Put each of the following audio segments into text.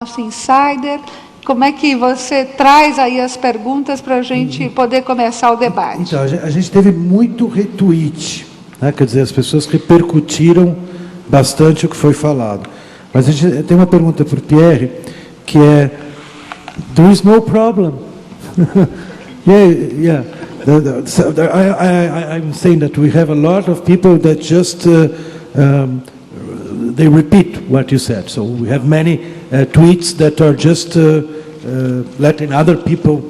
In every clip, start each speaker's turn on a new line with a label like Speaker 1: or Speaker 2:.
Speaker 1: nosso insider. Como é que você traz aí as perguntas para a gente poder começar o debate?
Speaker 2: Então, a gente teve muito retweet, né? Quer dizer, as pessoas repercutiram bastante o que foi falado. Mas a gente tem uma pergunta para o Pierre, que é: there is no problem. yeah. I'm saying that we have a lot of people that just they repeat what you said. So we have many tweets that are just letting other people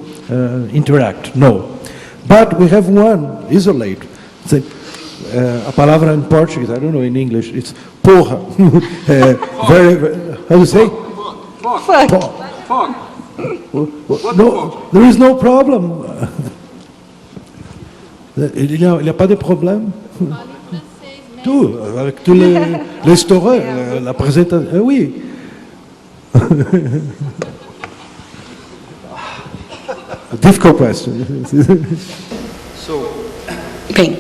Speaker 2: interact. No. But we have one isolate. A palavra in Portuguese, I don't know in English, it's porra. How do you say?
Speaker 1: Fuck.
Speaker 2: No, there is no problem. Il n'y a pas de problème. Tout, avec tous les stores, la présentation, oui. A difficult question.
Speaker 3: Bem,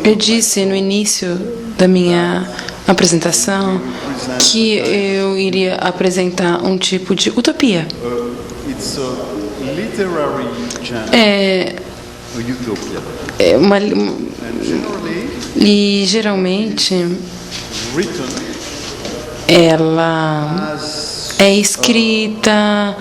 Speaker 3: eu disse no início da minha apresentação que eu iria apresentar um tipo de utopia. E geralmente ela é escrita,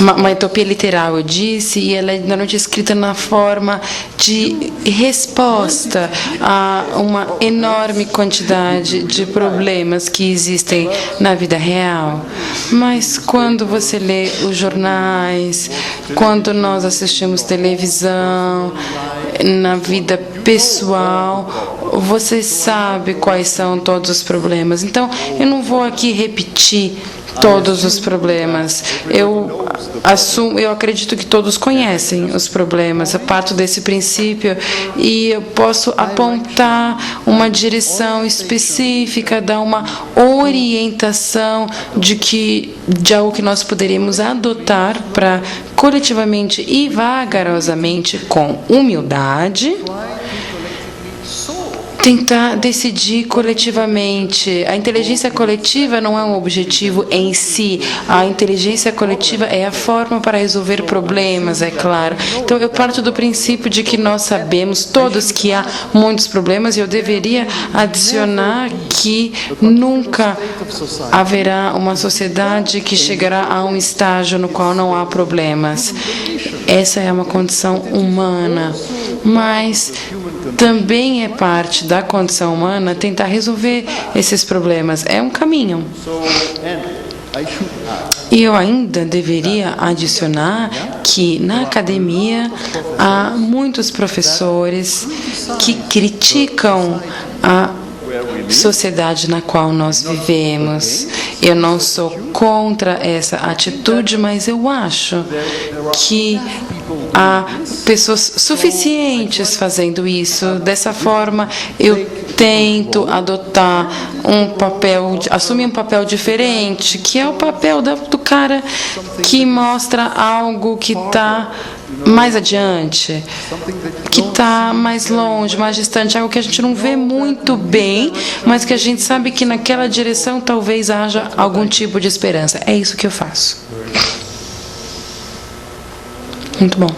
Speaker 3: uma utopia literal, eu disse, e ela é normalmente escrita na forma de resposta a uma enorme quantidade de problemas que existem na vida real. Mas quando você lê os jornais, quando nós assistimos televisão, na vida pessoal, você sabe quais são todos os problemas. Então, eu não vou aqui repetir todos os problemas. Eu acredito que todos conhecem os problemas. Eu parto desse princípio e eu posso apontar uma direção específica, dar uma orientação de algo que nós poderíamos adotar para coletivamente e vagarosamente, com humildade, tentar decidir coletivamente. A inteligência coletiva não é um objetivo em si. A inteligência coletiva é a forma para resolver problemas, é claro. Então, eu parto do princípio de que nós sabemos todos que há muitos problemas, e eu deveria adicionar que nunca haverá uma sociedade que chegará a um estágio no qual não há problemas. Essa é uma condição humana, mas também é parte da condição humana tentar resolver esses problemas. É um caminho. E eu ainda deveria adicionar que na academia há muitos professores que criticam a sociedade na qual nós vivemos. Eu não sou contra essa atitude, mas eu acho que há pessoas suficientes fazendo isso. Dessa forma, eu tento adotar assumir um papel diferente, que é o papel do cara que mostra algo que está mais adiante, que está mais longe, mais distante, algo que a gente não vê muito bem, mas que a gente sabe que naquela direção talvez haja algum tipo de esperança. É isso que eu faço. Muito bom.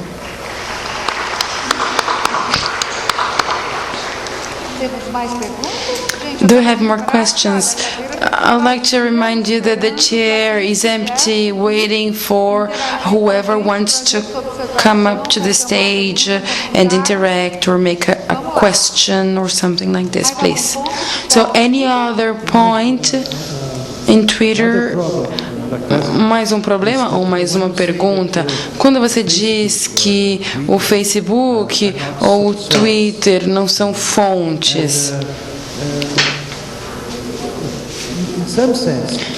Speaker 1: Temos mais perguntas?
Speaker 3: Do you have more questions? I'd like to remind you that the chair is empty, waiting for whoever wants to come up to the stage and interact or make a question or something like this, please. So, any other point in Twitter? Mais um problema ou mais uma pergunta? Quando você diz que o Facebook ou o Twitter não são fontes,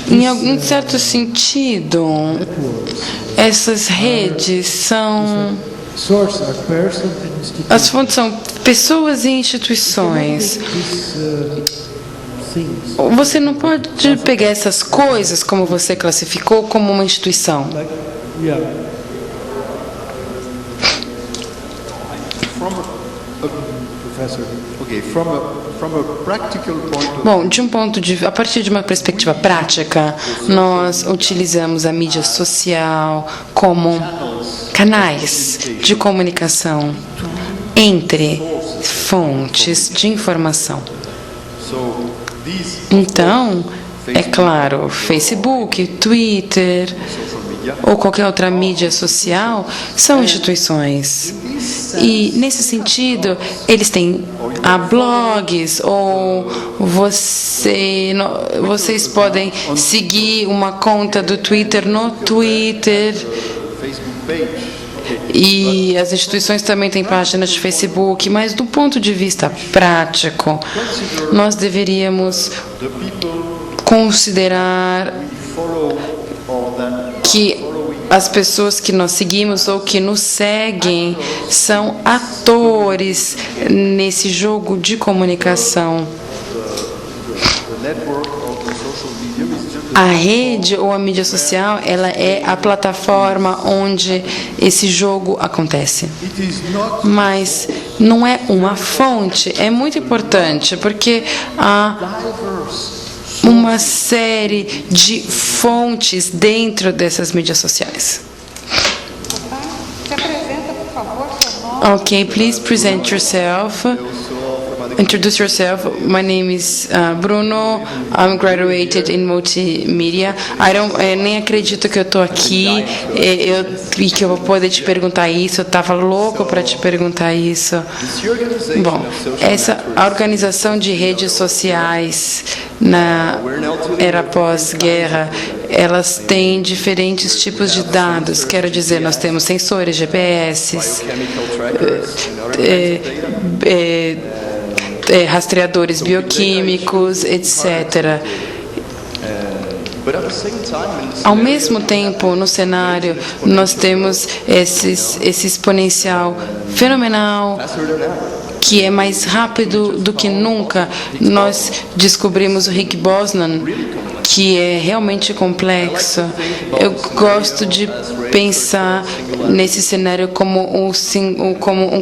Speaker 3: em algum certo sentido, essas redes são... As fontes são pessoas e instituições. Você não pode pegar essas coisas, como você classificou, como uma instituição.
Speaker 4: Professor, okay, from a
Speaker 3: Bom, a partir de uma perspectiva prática, nós utilizamos a mídia social como canais de comunicação entre fontes de informação. Então, é claro, Facebook, Twitter ou qualquer outra mídia social são instituições. E, nesse sentido, eles têm blogs, ou vocês podem seguir uma conta do Twitter no Twitter. E as instituições também têm páginas de Facebook, mas do ponto de vista prático, nós deveríamos considerar que as pessoas que nós seguimos ou que nos seguem são atores nesse jogo de comunicação. A rede ou a mídia social, ela é a plataforma onde esse jogo acontece. Mas não é uma fonte, é muito importante, porque há uma série de fontes dentro dessas mídias sociais.
Speaker 1: Se apresenta, por favor, seu nome.
Speaker 3: Okay, please present yourself. Introduce yourself. My name is Bruno. I'm graduated in multimedia. Nem acredito que eu estou aqui e que eu vou poder te perguntar isso. Eu estava louco para te perguntar isso. Bom, a organização de redes sociais na era pós-guerra, elas têm diferentes tipos de dados. Quero dizer, nós temos sensores, GPS, rastreadores bioquímicos, etc. Ao mesmo tempo, no cenário, nós temos esse exponencial fenomenal, que é mais rápido do que nunca. Nós descobrimos o Higgs boson, que é realmente complexo. Eu gosto de pensar nesse cenário como um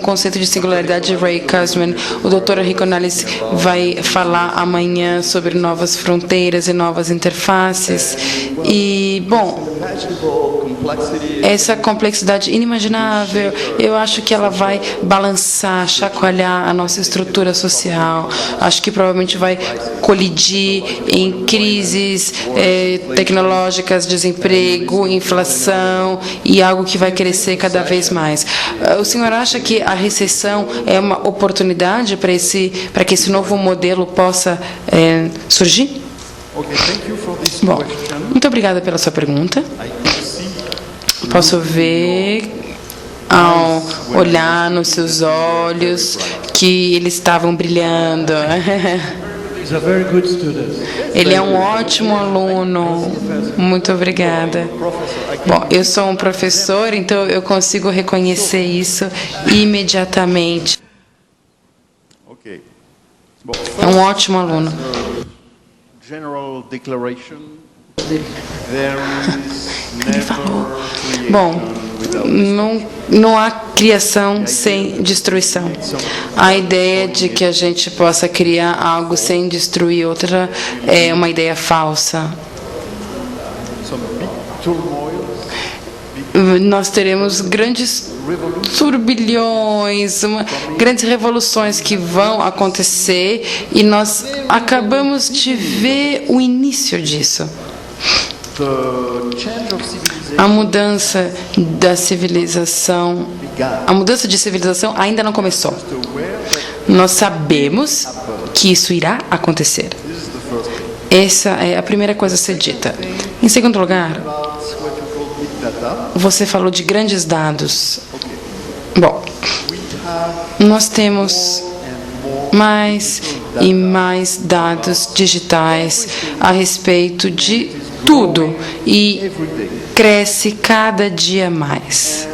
Speaker 3: conceito de singularidade de Ray Kurzweil. O Dr. Rico Nallis vai falar amanhã sobre novas fronteiras e novas interfaces. E, bom, essa complexidade inimaginável, eu acho que ela vai balançar, chacoalhar a nossa estrutura social. Acho que provavelmente vai colidir em crises tecnológicas, desemprego, inflação e algo que vai crescer cada vez mais. O senhor acha que a recessão é uma oportunidade para que esse novo modelo possa surgir? Bom, muito obrigada pela sua pergunta. Posso ver, ao olhar nos seus olhos, que eles estavam brilhando. Ele é um ótimo aluno. Muito obrigada. Bom, eu sou um professor, então eu consigo reconhecer isso imediatamente. É um ótimo aluno. Ele falou. Bom, não há criação sem destruição. A ideia de que a gente possa criar algo sem destruir outra é uma ideia falsa. Nós teremos grandes turbilhões, grandes revoluções que vão acontecer e nós acabamos de ver o início disso. A mudança da civilização, a mudança de civilização ainda não começou. Nós sabemos que isso irá acontecer. Essa é a primeira coisa a ser dita. Em segundo lugar, você falou de grandes dados. Bom, nós temos mais e mais dados digitais a respeito de tudo e cresce cada dia mais.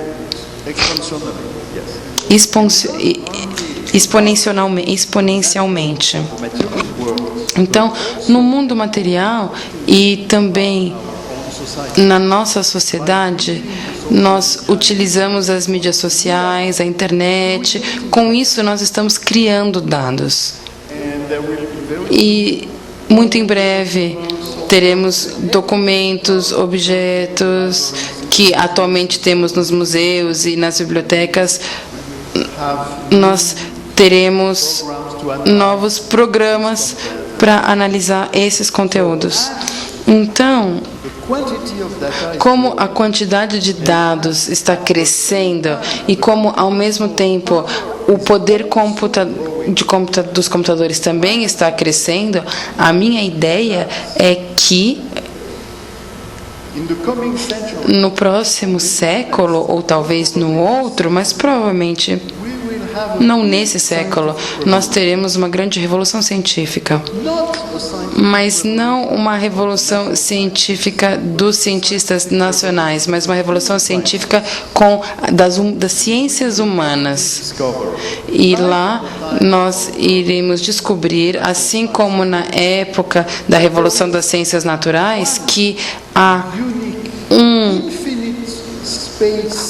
Speaker 3: Exponencialmente. Então, no mundo material e também na nossa sociedade, nós utilizamos as mídias sociais, a internet. Com isso, nós estamos criando dados. E muito em breve teremos documentos, objetos que atualmente temos nos museus e nas bibliotecas. Nós teremos novos programas para analisar esses conteúdos. Então, como a quantidade de dados está crescendo e como, ao mesmo tempo, o poder dos computadores também está crescendo, a minha ideia é que no próximo século, ou talvez no outro, mas provavelmente não nesse século, nós teremos uma grande revolução científica, mas não uma revolução científica dos cientistas nacionais, mas uma revolução científica das ciências humanas. E lá nós iremos descobrir, assim como na época da revolução das ciências naturais, que há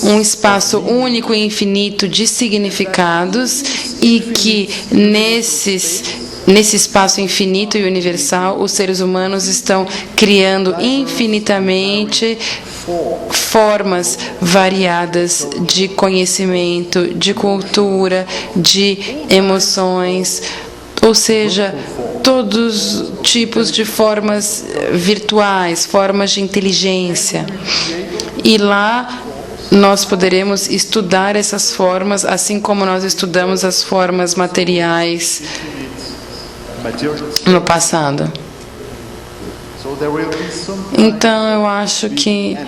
Speaker 3: um espaço único e infinito de significados e que nesse espaço infinito e universal os seres humanos estão criando infinitamente formas variadas de conhecimento, de cultura, de emoções, ou seja, todos os tipos de formas virtuais, formas de inteligência. E lá nós poderemos estudar essas formas, assim como nós estudamos as formas materiais no passado. Então, eu acho que,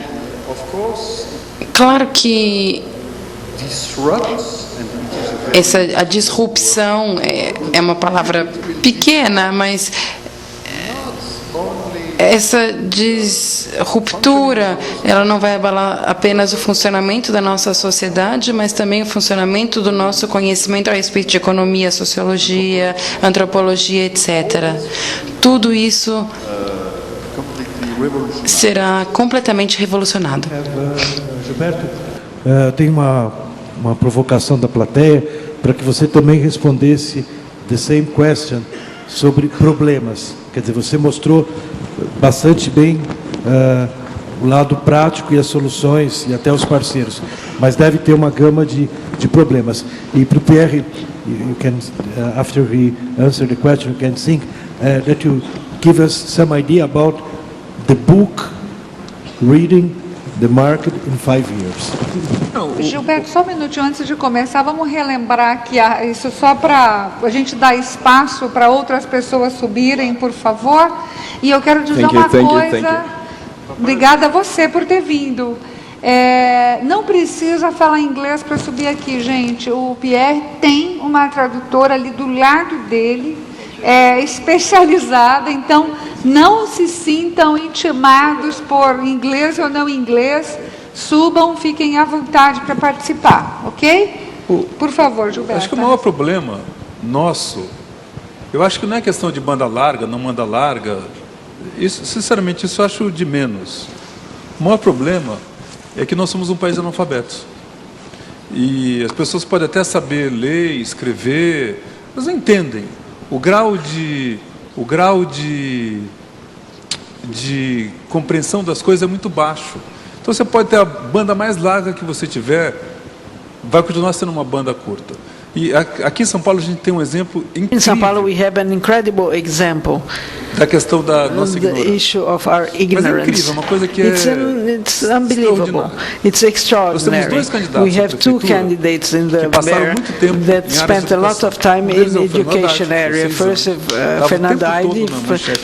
Speaker 3: claro que a disrupção é uma palavra pequena, mas essa disruptura, ela não vai abalar apenas o funcionamento da nossa sociedade, mas também o funcionamento do nosso conhecimento a respeito de economia, sociologia, antropologia, etc. Tudo isso será completamente revolucionado.
Speaker 2: Gilberto, tem uma provocação da plateia para que você também respondesse the same question sobre problemas. Quer dizer, você mostrou bastante bem o lado prático e as soluções e até os parceiros, mas deve ter uma gama de problemas. E para o Pierre, you can, after he answer the question, you can think that you give us some idea about the book reading the market in 5 years.
Speaker 1: Gilberto, só um minutinho antes de começar, vamos relembrar que isso só para a gente dar espaço para outras pessoas subirem, por favor. E eu quero dizer uma coisa. Obrigada a você por ter vindo. Não precisa falar inglês para subir aqui, gente. O Pierre tem uma tradutora ali do lado dele, especializada, então não se sintam intimados por inglês ou não inglês. Subam, fiquem à vontade para participar, ok? Por favor, Gilberto.
Speaker 4: Acho que o maior problema nosso, eu acho que não é questão de banda larga, não banda larga, isso, sinceramente, isso eu acho de menos. O maior problema é que nós somos um país analfabeto. E as pessoas podem até saber ler, escrever, mas não entendem. O grau de compreensão das coisas é muito baixo. Então você pode ter a banda mais larga que você tiver, vai continuar sendo uma banda curta. E aqui em São Paulo a gente tem um exemplo incrível.
Speaker 5: In São Paulo we have an incredible example.
Speaker 4: Da questão da nossa ignorância.
Speaker 5: The issue of our ignorance.
Speaker 4: Mas é incrível, uma coisa que
Speaker 5: it's unbelievable. It's extraordinary.
Speaker 4: Nós temos 2 candidatos
Speaker 5: we have 2 candidates in the mayor that spent a lot of time in the education area. First, Fernando Aide,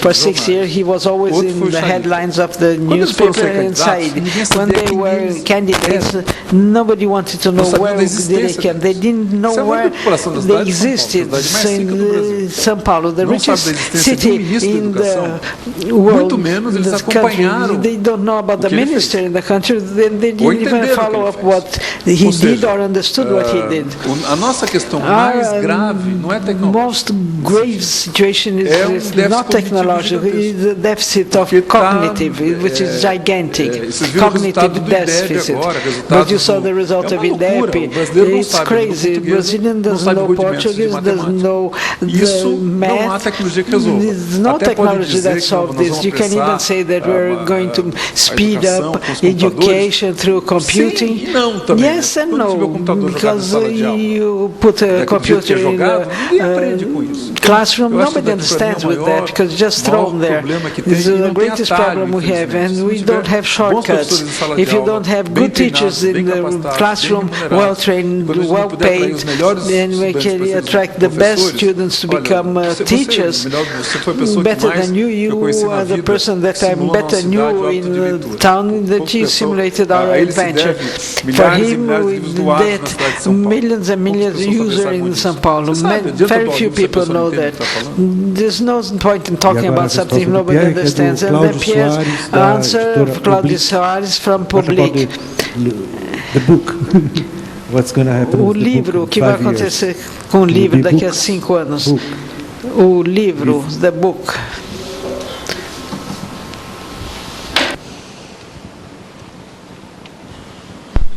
Speaker 5: for 6 years, he was always in the headlines of the newspaper, and Said. When they were candidates, nobody wanted to know where they came. They didn't know where they existed. In São Paulo, the richest city in
Speaker 4: educação,
Speaker 5: the world,
Speaker 4: muito menos eles
Speaker 5: this
Speaker 4: acompanharam
Speaker 5: country, they don't know about
Speaker 4: o
Speaker 5: the
Speaker 4: que ele
Speaker 5: minister
Speaker 4: fez.
Speaker 5: in the country, they
Speaker 4: Ou
Speaker 5: didn't even
Speaker 4: entenderam
Speaker 5: follow
Speaker 4: o que
Speaker 5: up
Speaker 4: ele
Speaker 5: what
Speaker 4: fez.
Speaker 5: he
Speaker 4: Ou seja,
Speaker 5: did or understood what he did.
Speaker 4: A nossa questão mais
Speaker 5: Our
Speaker 4: grave não é tecnológica.
Speaker 5: most grave situation is
Speaker 4: déficit
Speaker 5: not technological,
Speaker 4: cognitivo
Speaker 5: it's a deficit of
Speaker 4: Porque
Speaker 5: cognitive, which is gigantic,
Speaker 4: vocês viram o resultado
Speaker 5: cognitive
Speaker 4: do IDEB
Speaker 5: deficit.
Speaker 4: agora, resultado
Speaker 5: But you saw the result
Speaker 4: é
Speaker 5: of
Speaker 4: uma loucura.
Speaker 5: IDEP.
Speaker 4: O brasileiro não
Speaker 5: It's
Speaker 4: sabe
Speaker 5: crazy.
Speaker 4: português,
Speaker 5: Brazilian
Speaker 4: não
Speaker 5: doesn't
Speaker 4: sabe
Speaker 5: know
Speaker 4: rudimentos de
Speaker 5: Portuguese, doesn't
Speaker 4: matemática.
Speaker 5: know
Speaker 4: Isso
Speaker 5: the
Speaker 4: não há
Speaker 5: math.
Speaker 4: tecnologia que resolva.
Speaker 5: There's no
Speaker 4: Até pode
Speaker 5: technology
Speaker 4: dizer
Speaker 5: that
Speaker 4: que
Speaker 5: solves
Speaker 4: nós
Speaker 5: this.
Speaker 4: vamos
Speaker 5: You can even
Speaker 4: apressar
Speaker 5: say that we're going to speed
Speaker 4: educação
Speaker 5: up
Speaker 4: com os computadores.
Speaker 5: education through computing.
Speaker 4: Sim e não também.
Speaker 5: Yes and
Speaker 4: Quando tiver o
Speaker 5: no,
Speaker 4: computador jogado na
Speaker 5: because
Speaker 4: sala de aula,
Speaker 5: you put a
Speaker 4: daquele jeito que
Speaker 5: computer
Speaker 4: é
Speaker 5: in
Speaker 4: jogado, ninguém aprende
Speaker 5: the
Speaker 4: com isso.
Speaker 5: classroom.
Speaker 4: Eu acho que
Speaker 5: Nobody
Speaker 4: daqui para mim
Speaker 5: understands
Speaker 4: é o
Speaker 5: with that
Speaker 4: maior-
Speaker 5: because just
Speaker 4: maior
Speaker 5: thrown there.
Speaker 4: problema que tem,
Speaker 5: It's
Speaker 4: e não
Speaker 5: the
Speaker 4: tem
Speaker 5: greatest
Speaker 4: atalho,
Speaker 5: problem we have,
Speaker 4: infelizmente.
Speaker 5: and
Speaker 4: Se
Speaker 5: we
Speaker 4: não
Speaker 5: don't
Speaker 4: tiver
Speaker 5: have
Speaker 4: bons
Speaker 5: shortcuts.
Speaker 4: professores em sala de
Speaker 5: If you
Speaker 4: aula,
Speaker 5: don't have
Speaker 4: bem
Speaker 5: good teachers
Speaker 4: treinados, bem
Speaker 5: in the
Speaker 4: capacitados,
Speaker 5: classroom,
Speaker 4: bem remunerados,
Speaker 5: well trained,
Speaker 4: quando a gente não
Speaker 5: well
Speaker 4: puder atrair
Speaker 5: paid,
Speaker 4: os melhores
Speaker 5: then we
Speaker 4: estudantes
Speaker 5: can
Speaker 4: para serem
Speaker 5: attract the best
Speaker 4: professores,
Speaker 5: students to
Speaker 4: olha,
Speaker 5: become teachers.
Speaker 4: Você foi a pessoa
Speaker 5: Better
Speaker 4: que mais
Speaker 5: than you,
Speaker 4: eu conheci
Speaker 5: you
Speaker 4: na
Speaker 5: are the
Speaker 4: vida,
Speaker 5: person that
Speaker 4: simulou
Speaker 5: I'm
Speaker 4: na
Speaker 5: better
Speaker 4: cidade o
Speaker 5: knew
Speaker 4: hábito
Speaker 5: in
Speaker 4: de
Speaker 5: the
Speaker 4: leitura.
Speaker 5: town that
Speaker 4: Poucas
Speaker 5: you
Speaker 4: pessoas-
Speaker 5: simulated our
Speaker 4: a ele se
Speaker 5: adventure.
Speaker 4: deve
Speaker 5: For
Speaker 4: milhares e
Speaker 5: him,
Speaker 4: milhares de livros doados na cidade de São Paulo.
Speaker 5: millions and millions
Speaker 4: Poucas pessoas
Speaker 5: users
Speaker 4: sabem
Speaker 5: in
Speaker 4: disso.
Speaker 5: São Paulo.
Speaker 4: Você sabe, adianta
Speaker 5: Very
Speaker 4: falar
Speaker 5: few
Speaker 4: disso se a
Speaker 5: people
Speaker 4: pessoa não
Speaker 5: know
Speaker 4: entende o
Speaker 5: that.
Speaker 4: que está falando?
Speaker 5: There's no point in talking
Speaker 2: E agora a
Speaker 5: about something
Speaker 2: resposta do
Speaker 5: nobody
Speaker 2: Pierre, que é do
Speaker 5: understands. And
Speaker 2: Cláudio
Speaker 5: then Pierre's
Speaker 2: Soares, da
Speaker 5: answer
Speaker 2: editora
Speaker 5: of Cláudio
Speaker 2: Public.
Speaker 5: Soares from
Speaker 2: What about
Speaker 5: Public.
Speaker 2: the book? What's going to happen
Speaker 5: O
Speaker 2: with the
Speaker 5: livro,
Speaker 2: book
Speaker 5: o
Speaker 2: in
Speaker 5: que vai
Speaker 2: 5 years?
Speaker 5: acontecer com o
Speaker 2: Will
Speaker 5: livro
Speaker 2: be
Speaker 5: daqui a
Speaker 2: book?
Speaker 5: 5 anos?
Speaker 2: Book.
Speaker 5: O livro, the book.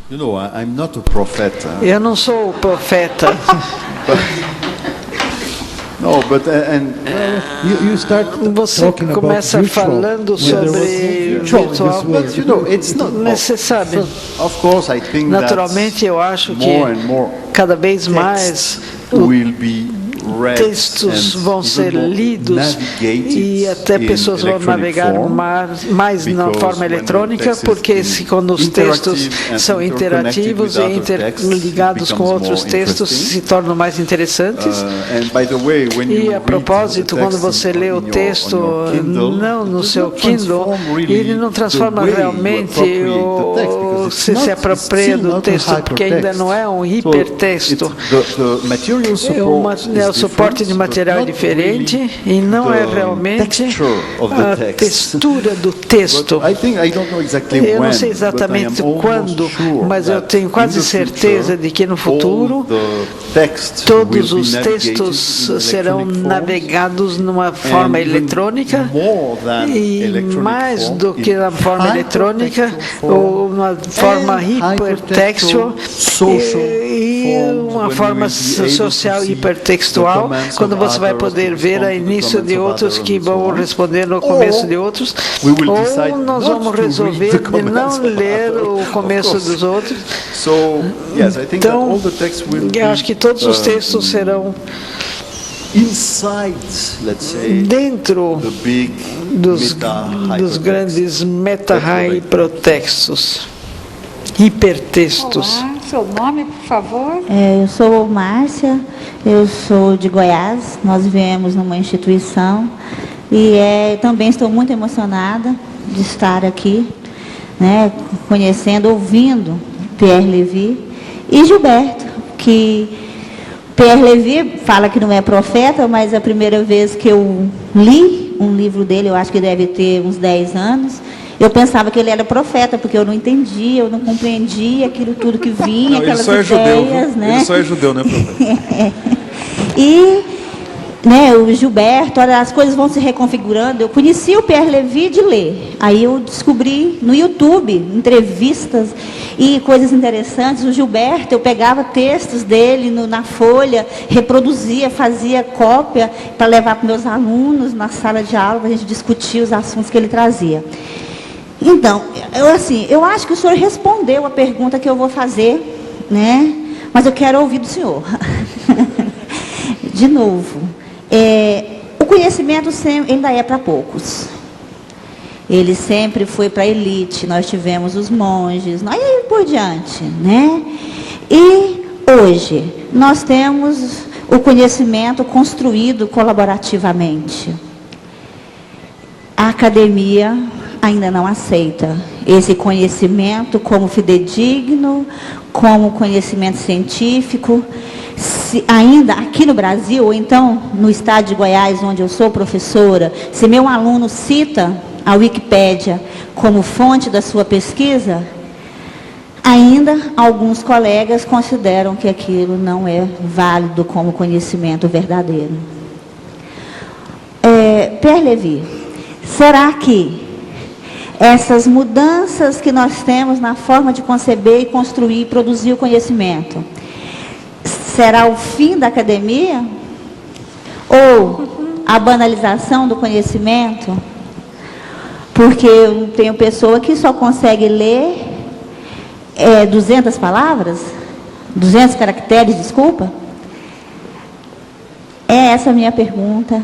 Speaker 6: You know, I'm not a prophet.
Speaker 5: Eu não sou o profeta.
Speaker 6: No, but and
Speaker 2: You start
Speaker 5: Você
Speaker 2: talking about
Speaker 5: começa
Speaker 2: virtual,
Speaker 5: falando
Speaker 2: when there was no
Speaker 5: sobre
Speaker 2: virtual in
Speaker 5: virtual.
Speaker 2: this world.
Speaker 6: but you know, it's not.
Speaker 5: Mas você sabe,
Speaker 6: Of course, I think
Speaker 5: naturalmente eu acho que
Speaker 6: more and more
Speaker 5: cada vez mais
Speaker 6: will be read
Speaker 5: textos
Speaker 6: and
Speaker 5: vão ser
Speaker 6: even more
Speaker 5: lidos
Speaker 6: navigated
Speaker 5: e até
Speaker 6: in
Speaker 5: pessoas vão
Speaker 6: electronic
Speaker 5: navegar
Speaker 6: form,
Speaker 5: mais na
Speaker 6: because
Speaker 5: forma
Speaker 6: when the
Speaker 5: eletrônica,
Speaker 6: text is
Speaker 5: porque quando os textos
Speaker 6: interactive and
Speaker 5: são
Speaker 6: interconnected
Speaker 5: interativos
Speaker 6: with
Speaker 5: e
Speaker 6: other texts, it
Speaker 5: interligados com
Speaker 6: becomes
Speaker 5: outros
Speaker 6: more
Speaker 5: textos,
Speaker 6: interesting.
Speaker 5: se tornam mais interessantes.
Speaker 6: And by the way, when you
Speaker 5: E a
Speaker 6: read
Speaker 5: propósito,
Speaker 6: the
Speaker 5: quando
Speaker 6: text
Speaker 5: você lê o
Speaker 6: on your
Speaker 5: texto
Speaker 6: Kindle,
Speaker 5: não no
Speaker 6: it
Speaker 5: seu
Speaker 6: does not
Speaker 5: Kindle,
Speaker 6: transform really
Speaker 5: ele não transforma
Speaker 6: the way you
Speaker 5: realmente
Speaker 6: appropriate the text, because it's
Speaker 5: você
Speaker 6: not-
Speaker 5: se
Speaker 6: it's
Speaker 5: apropria
Speaker 6: still
Speaker 5: do
Speaker 6: not a
Speaker 5: texto, porque ainda
Speaker 6: hypertext.
Speaker 5: não é um
Speaker 6: So
Speaker 5: hipertexto.
Speaker 6: the material support
Speaker 5: O
Speaker 6: is
Speaker 5: suporte de
Speaker 6: different,
Speaker 5: material é
Speaker 6: but not
Speaker 5: diferente
Speaker 6: really
Speaker 5: e não é
Speaker 6: the
Speaker 5: realmente
Speaker 6: texture of the
Speaker 5: a
Speaker 6: text.
Speaker 5: textura do texto.
Speaker 6: But I don't know exactly
Speaker 5: Eu
Speaker 6: when,
Speaker 5: não sei
Speaker 6: but I am
Speaker 5: exatamente
Speaker 6: almost
Speaker 5: quando,
Speaker 6: sure
Speaker 5: mas eu
Speaker 6: that
Speaker 5: tenho
Speaker 6: in
Speaker 5: quase
Speaker 6: the
Speaker 5: certeza de que no futuro
Speaker 6: all the text
Speaker 5: todos
Speaker 6: will be
Speaker 5: os
Speaker 6: navigated
Speaker 5: textos
Speaker 6: in
Speaker 5: serão
Speaker 6: electronic forms,
Speaker 5: navegados numa forma
Speaker 6: and even
Speaker 5: eletrônica
Speaker 6: more than
Speaker 5: e
Speaker 6: electronic
Speaker 5: mais
Speaker 6: form,
Speaker 5: do que
Speaker 6: in
Speaker 5: na forma eletrônica
Speaker 6: hypertextual form
Speaker 5: ou uma forma
Speaker 6: and
Speaker 5: hipertextual
Speaker 6: hypertextual social
Speaker 5: e
Speaker 6: forms,
Speaker 5: uma
Speaker 6: when
Speaker 5: forma
Speaker 6: you will be able to
Speaker 5: social
Speaker 6: see
Speaker 5: hipertextual,
Speaker 6: the comments
Speaker 5: quando
Speaker 6: of
Speaker 5: você vai
Speaker 6: others,
Speaker 5: poder
Speaker 6: to
Speaker 5: ver
Speaker 6: respond
Speaker 5: a
Speaker 6: to the
Speaker 5: início
Speaker 6: comments
Speaker 5: de
Speaker 6: of
Speaker 5: outros
Speaker 6: others
Speaker 5: que
Speaker 6: and so
Speaker 5: vão
Speaker 6: on.
Speaker 5: responder no começo
Speaker 6: Or
Speaker 5: de outros,
Speaker 6: we will decide
Speaker 5: ou nós
Speaker 6: not
Speaker 5: vamos
Speaker 6: to read
Speaker 5: resolver
Speaker 6: the
Speaker 5: de
Speaker 6: comments
Speaker 5: não
Speaker 6: of
Speaker 5: ler
Speaker 6: others,
Speaker 5: o
Speaker 6: of
Speaker 5: começo
Speaker 6: course.
Speaker 5: dos outros.
Speaker 6: So, yes, I think that
Speaker 5: Então,
Speaker 6: all the texts will
Speaker 5: eu acho que todos os textos serão
Speaker 6: inside, let's say,
Speaker 5: dentro
Speaker 6: the big
Speaker 5: dos
Speaker 6: meta-hypertext.
Speaker 5: grandes meta-hypertextos, hipertextos.
Speaker 1: Olá, seu nome, por favor?
Speaker 7: Eu sou Márcia, eu sou de Goiás, nós viemos numa instituição e também estou muito emocionada de estar aqui, né, conhecendo, ouvindo Pierre Lévy e Gilberto, que Pierre Lévy fala que não é profeta, mas a primeira vez que eu li um livro dele, eu acho que deve ter uns 10 anos, eu pensava que ele era profeta, porque eu não entendia, eu não compreendia aquilo tudo que vinha,
Speaker 4: Não, ele
Speaker 7: aquelas
Speaker 4: só é judeu,
Speaker 7: ideias,
Speaker 4: viu?
Speaker 7: né?
Speaker 4: Ele só é judeu, né, profeta?
Speaker 7: E né, o Gilberto, olha, as coisas vão se reconfigurando. Eu conheci o Pierre Lévy de ler. Aí eu descobri no YouTube entrevistas e coisas interessantes. O Gilberto, eu pegava textos dele na folha, reproduzia, fazia cópia para levar para meus alunos na sala de aula, para a gente discutir os assuntos que ele trazia. Então, eu acho que o senhor respondeu a pergunta que eu vou fazer, né? Mas eu quero ouvir do senhor. De novo, o conhecimento ainda é para poucos. Ele sempre foi para a elite. Nós tivemos os monges, e aí por diante, né? E hoje nós temos o conhecimento construído colaborativamente. A academia ainda não aceita esse conhecimento como fidedigno, como conhecimento científico. se ainda aqui no Brasil, ou então no estado de Goiás, onde eu sou professora, se meu aluno cita a Wikipédia como fonte da sua pesquisa, ainda alguns colegas consideram que aquilo não é válido como conhecimento verdadeiro. Pierre Levy, será que essas mudanças que nós temos na forma de conceber e construir e produzir o conhecimento, será o fim da academia? Ou a banalização do conhecimento? Porque eu tenho pessoa que só consegue ler 200 palavras, 200 caracteres, desculpa. É essa a minha pergunta.